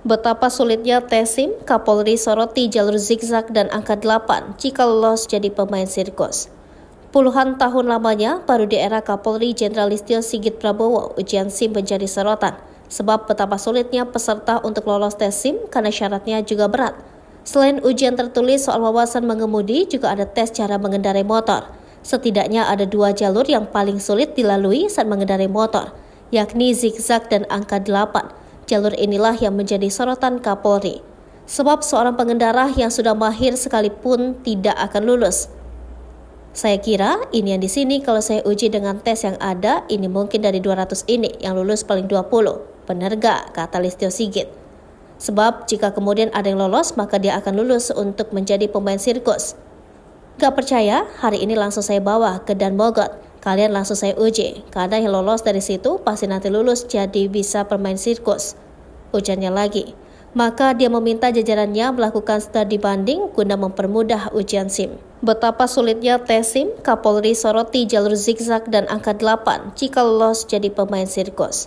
Betapa sulitnya tes SIM, Kapolri soroti jalur zigzag dan angka 8 jika lolos jadi pemain sirkus. Puluhan tahun lamanya, baru di era Kapolri Jenderal Listio Sigit Prabowo, ujian SIM menjadi sorotan. Sebab betapa sulitnya peserta untuk lolos tes SIM karena syaratnya juga berat. Selain ujian tertulis soal wawasan mengemudi, juga ada tes cara mengendarai motor. Setidaknya ada 2 jalur yang paling sulit dilalui saat mengendarai motor, yakni zigzag dan angka 8. Jalur inilah yang menjadi sorotan Kapolri. Sebab seorang pengendara yang sudah mahir sekalipun tidak akan lulus. Saya kira ini yang di sini kalau saya uji dengan tes yang ada, ini mungkin dari 200 ini yang lulus paling 20. Benar gak? Kata Listio Sigit. Sebab jika kemudian ada yang lolos, maka dia akan lulus untuk menjadi pemain sirkus. Gak percaya? Hari ini langsung saya bawa ke Dan Mogot. Kalian langsung saya uji, karena yang lolos dari situ pasti nanti lulus jadi bisa bermain sirkus. Ujarnya lagi. Maka dia meminta jajarannya melakukan studi banding guna mempermudah ujian SIM. Betapa sulitnya tes SIM, Kapolri soroti jalur zigzag dan angka 8 jika lolos jadi pemain sirkus.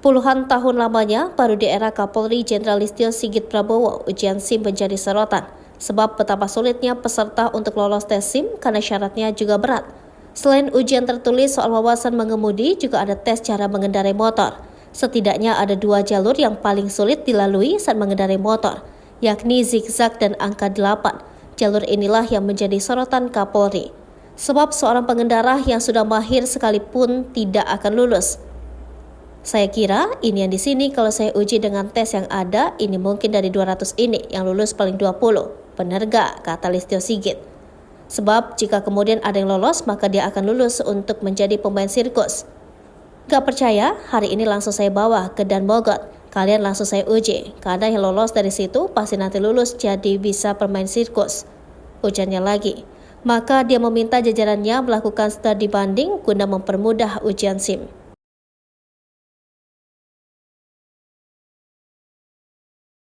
Puluhan tahun lamanya, baru di era Kapolri Jenderal Listio Sigit Prabowo, ujian SIM menjadi sorotan. Sebab betapa sulitnya peserta untuk lolos tes SIM karena syaratnya juga berat. Selain ujian tertulis soal wawasan mengemudi, juga ada tes cara mengendarai motor. Setidaknya ada 2 jalur yang paling sulit dilalui saat mengendarai motor, yakni zigzag dan angka 8. Jalur inilah yang menjadi sorotan Kapolri. Sebab seorang pengendara yang sudah mahir sekalipun tidak akan lulus. Saya kira ini yang di sini kalau saya uji dengan tes yang ada, ini mungkin dari 200 ini yang lulus paling 20. Benar gak? Kata Listio Sigit. Sebab jika kemudian ada yang lolos, maka dia akan lulus untuk menjadi pemain sirkus. Gak percaya? Hari ini langsung saya bawa ke Dan Mogot. Kalian langsung saya uji, karena yang lolos dari situ pasti nanti lulus jadi bisa bermain sirkus. Ujarnya lagi. Maka dia meminta jajarannya melakukan studi banding guna mempermudah ujian SIM.